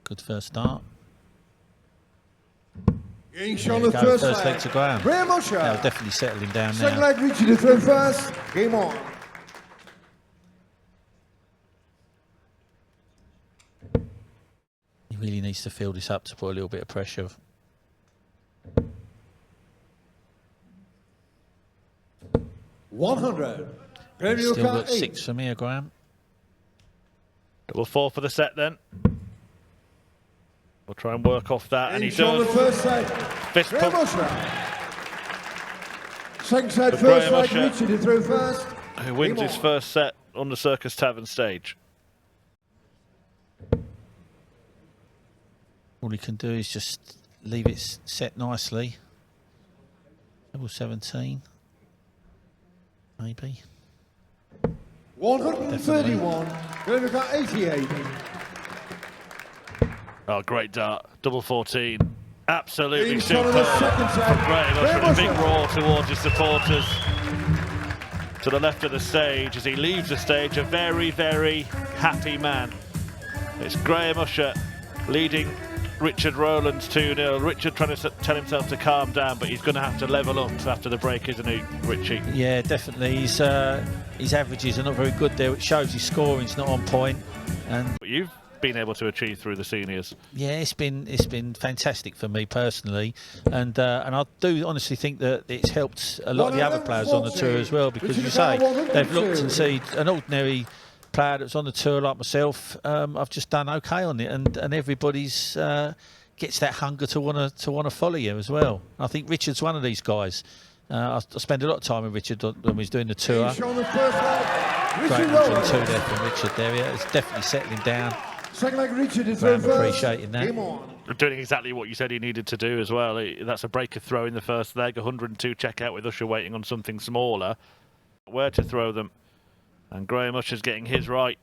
Good first start. On the First leg to Graham. Usher. Now definitely settling down now. Second leg, Richie to throw first. Game on. He really needs to fill this up to put a little bit of pressure. $100. Still got 6 from here, Graham. Double 4 for the set then. We'll try and work off that, and he does. On the first set. Fist pump. Second set, first leg, Richie to throw first. Who wins his first set on the Circus Tavern stage. All he can do is just leave it set nicely. Double 17. Maybe. 131. Gulliver got 88. Oh, great dart. Double 14. Absolutely Super superb from Graham Usher. A big roar towards his supporters. To the left of the stage, as he leaves the stage, a very, very happy man. It's Graham Usher leading Richard Rowlands 2-0. Richard trying to tell himself to calm down, but he's going to have to level up after the break, isn't he, Richie? Yeah, definitely. His averages are not very good there. It shows his scoring's not on point. And But you've been able to achieve through the seniors. yeah, it's been fantastic for me personally, and I do honestly think that it's helped a lot of the other players on the tour as well, because you say they've looked and see an ordinary player that's on the tour like myself. I've just done okay on it, and everybody's gets that hunger to want to follow you as well. I think Richard's one of these guys. I spend a lot of time with Richard when he's doing the tour. Great 2 there from Richard there. Yeah, it's definitely settling down. Second leg, Richard is I'm appreciating that. Doing exactly what you said he needed to do as well. That's a breaker throw in the first leg, 102 checkout with Usher waiting on something smaller. Where to throw them. And Graham Usher's getting his right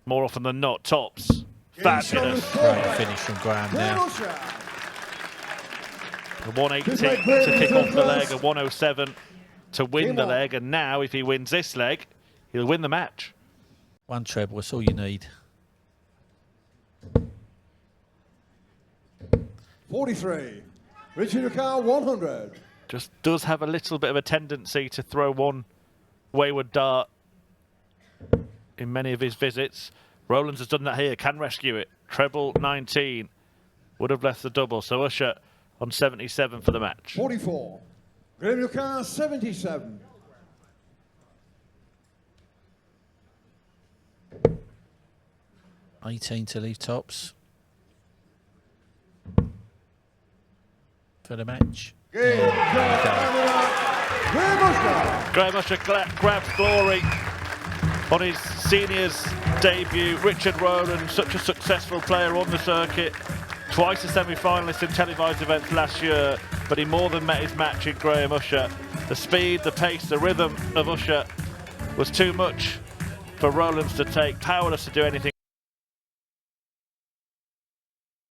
more often than not. Tops. Fabulous. Great finish from Graham now. A 180 to kick off the leg, a 107 to win the leg. And now, if he wins this leg, he'll win the match. 1 treble, that's all you need. 43. Richie Ricard, 100. Just does have a little bit of a tendency to throw one wayward dart in many of his visits. Rowlands has done that here, can rescue it. Treble 19 would have left the double. So Usher on 77 for the match. 44. Graham Ricard, 77. $18 to leave tops for the match. Graham Usher grabs glory on his seniors debut. Richard Rowlands, such a successful player on the circuit, twice a semi-finalist in televised events last year, but he more than met his match in Graham Usher. The speed, the pace, the rhythm of Usher was too much for Rowlands to take, powerless to do anything.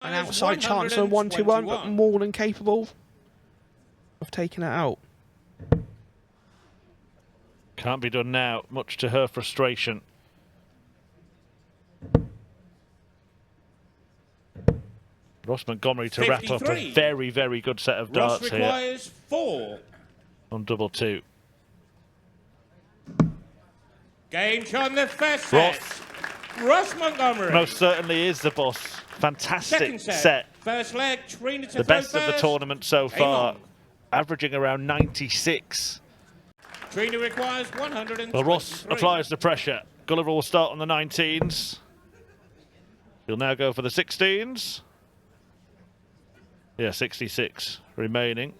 An outside chance on 1-2-1, but more than capable of taking it out. Can't be done now, much to her frustration. Ross Montgomery to 53. Wrap up a very, very good set of darts here. Ross requires 4. On double 2. Game on the first set. Ross Montgomery. Most certainly is the boss. Fantastic set. First leg, Trina to the best of the tournament so far, averaging around 96. Trina requires 100. Well, Ross applies the pressure. Gulliver will start on the 19s. He'll now go for the 16s. Yeah, 66 remaining.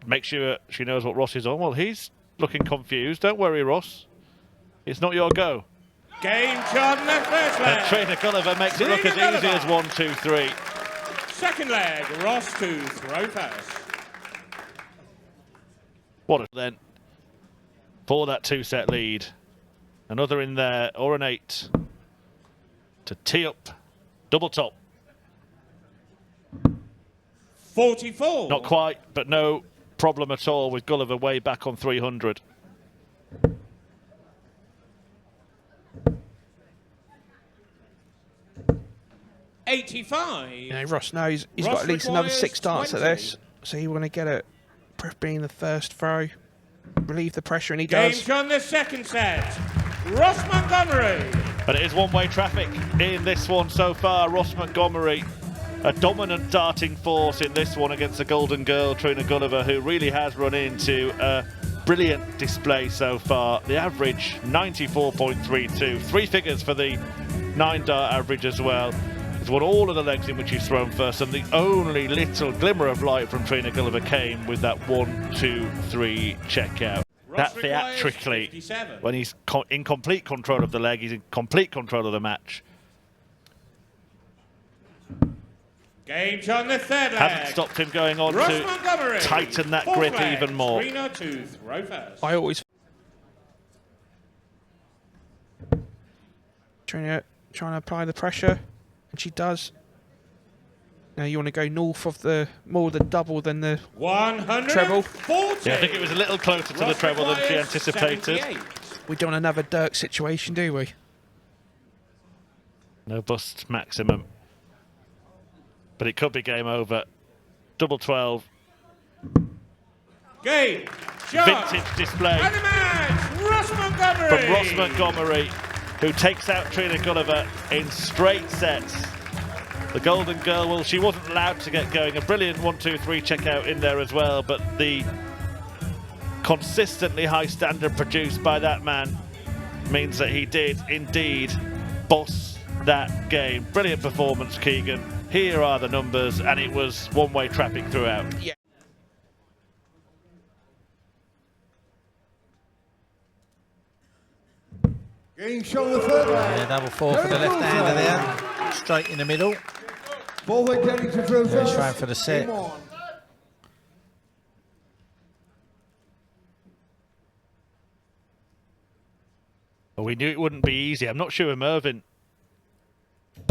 Make sure she knows what Ross is on. Well, he's looking confused. Don't worry, Ross. It's not your go. Game on the first leg. And Trina Gulliver makes it look as easy as 1, 2, 3. Second leg, Ross to throw first. What a then for that 2-set lead. Another in there, or an 8 to tee up double top. 44. Not quite, but no problem at all with Gulliver way back on 300. 85. You know, Ross knows he's Ross got at least another requires 6 darts 20. at this, so he want to get it, being the first throw, relieve the pressure, and he Game does. on the second set. Ross Montgomery. But it is one-way traffic in this one so far. Ross Montgomery, a dominant darting force in this one against the Golden Girl, Trina Gulliver, who really has run into a brilliant display so far. The average, 94.32. 3 figures for the 9-dart average as well. He's won all of the legs in which he's thrown first, and the only little glimmer of light from Trina Gulliver came with that 1-2-3 checkout. That theatrically, 57. when he's in complete control of the leg, he's in complete control of the match. Game on the third leg. Hasn't stopped him going on Ross to Montgomery. tighten that Fourth grip leg. even more. 302, throw first. I always trying to apply the pressure, and she does. Now you want to go north of the more the double than the 140. treble. Yeah, I think it was a little closer to the Ross treble than she requires anticipated. 78. We don't want another Dirk situation, do we? No bust maximum. But it could be game over. Double 12. Game. Shot. Vintage display And the match. Ross Montgomery. from Ross Montgomery, who takes out Trina Gulliver in straight sets. The Golden Girl, well, she wasn't allowed to get going. A brilliant 1-2-3 check out in there as well, but the consistently high standard produced by that man means that he did indeed boss that game. Brilliant performance, Keegan. Here are the numbers, and it was one-way traffic throughout. Yeah. Game shot on the third leg. Yeah, double 4 for the left-hander there. Straight in the middle. Ball leg getting to throw He's first. trying for the set. Game on. Well, we knew it wouldn't be easy. I'm not sure MERVYN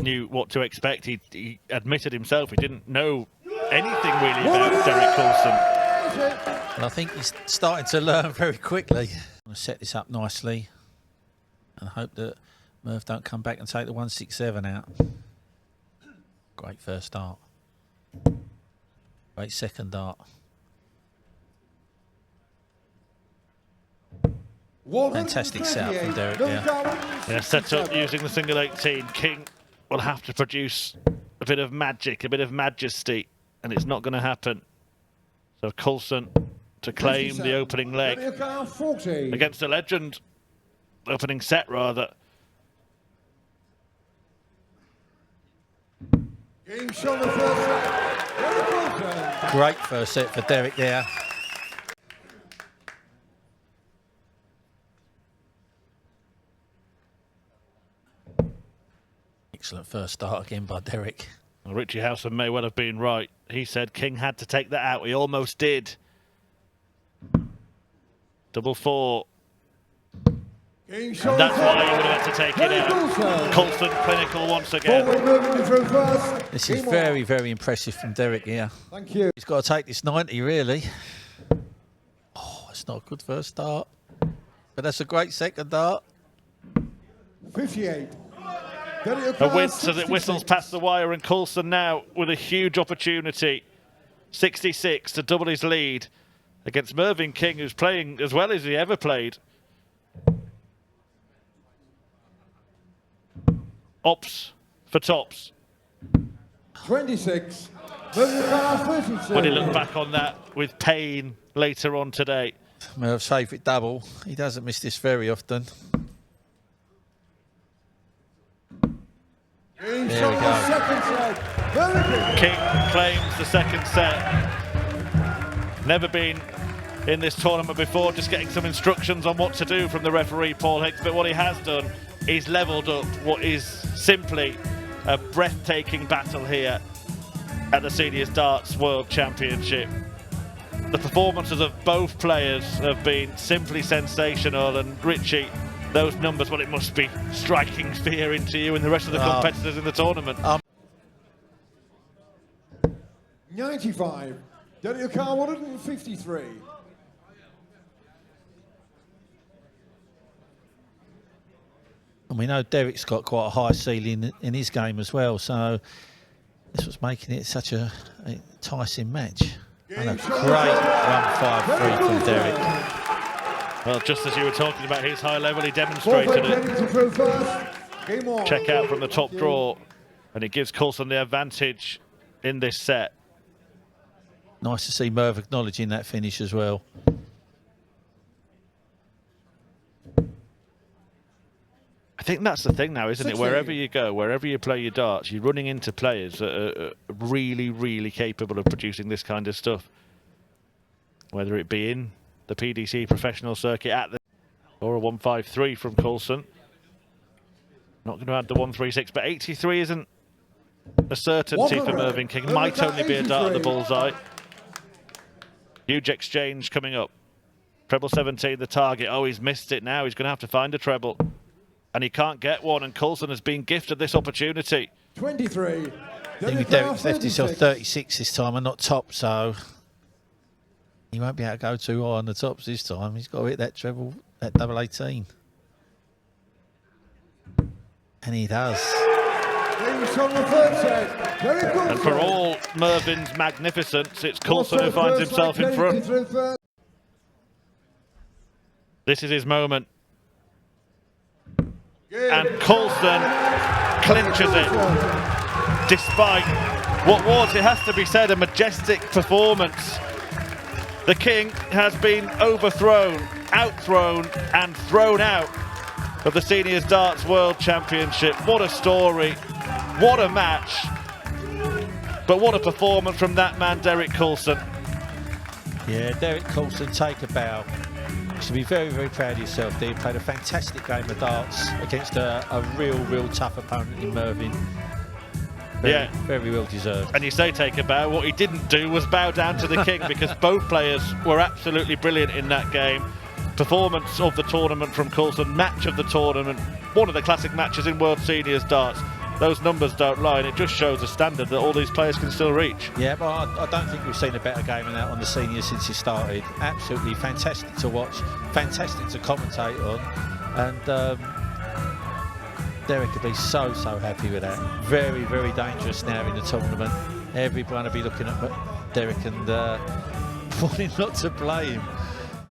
knew what to expect. He admitted himself he didn't know anything really about Derek Coulson. And I think he's starting to learn very quickly. I'm going to set this up nicely and hope that Merv don't come back and take the 167 out. Great first dart. Great second dart. Fantastic setup from Derek there. Yeah, set up using the single 18. King will have to produce a bit of magic, a bit of majesty, and it's not going to happen. So Coulson to claim the opening leg against a legend. Opening set, rather. Game shot on the first set. Great first set for Derek there. Excellent first start again by Derek. Well, Richie Howson may well have been right. He said King had to take that out. He almost did. Double 4. Game And shot that's on the why third he would leg. have had to take it out. Coulson clinical once again. Ball leg moving to throw first. This is Game on. very, very impressive from Derek here. Thank you. He's got to take this 90, really. Oh, it's not a good first start. But that's a great second dart. 58. A win so that whistles past the wire, and Coulson now with a huge opportunity. 66 to double his lead against MERVYN King, who's playing as well as he ever played. Ops for tops. 26. 32. When he looked back on that with pain later on today. Merv's favourite double. He doesn't miss this very often. Game There shot we on go. the second set. Very good. King claims the second set. Never been in this tournament before, just getting some instructions on what to do from the referee, Paul Hicks. But what he has done is levelled up what is simply a breathtaking battle here at the Seniors Darts World Championship. The performances of both players have been simply sensational, and Richie, those numbers, well, it must be striking fear into you and the rest of the competitors in the tournament. 95. Daniel Carr 153. And we know Derek's got quite a high ceiling in his game as well, so This was making it such a enticing match. And a great 1-5-3 from Derek. Well, just as you were talking about his high level, he demonstrated it. Check out from the top draw, and it gives Coulson the advantage in this set. Nice to see Merv acknowledging that finish as well. I think that's the thing now, isn't it? Wherever you go, wherever you play your darts, you're running into players that are really, really capable of producing this kind of stuff. Whether it be in the PDC professional circuit at the or a 1-5-3 from Coulson. Not going to add the 1-3-6, but 83 isn't a certainty for Mervyn King. Might only be a dart at the bullseye. Huge exchange coming up. Treble 17, the target. Oh, he's missed it now. He's going to have to find a treble. And he can't get one, and Coulson has been gifted this opportunity. 23. I think Derek's left himself 36 this time and not top, so he won't be able to go too high on the tops this time. He's got to hit that treble, that double 18. And he does. And for all Mervyn's magnificence, it's Coulson who finds himself in front. This is his moment. And Coulson clinches it, despite what was, it has to be said, a majestic performance. The King has been overthrown, outthrown and thrown out of the Seniors Darts World Championship. What a story, what a match, but what a performance from that man, Derek Coulson. Yeah, Derek Coulson, take a bow. You should be very, very proud of yourself there. You played a fantastic game of darts against a real tough opponent in Mervyn. Very well deserved. And you say take a bow, what he didn't do was bow down to the King, because both players were absolutely brilliant in that game. Performance of the tournament from Coulson, match of the tournament, one of the classic matches in World Seniors Darts. Those numbers don't lie, and it just shows a standard that all these players can still reach. Yeah, but I don't think we've seen a better game than that on the seniors since it started. Absolutely fantastic to watch, fantastic to commentate on, and Derek could be so happy with that. Very, very dangerous now in the tournament. Everyone will be looking at Derek and wanting not to play him.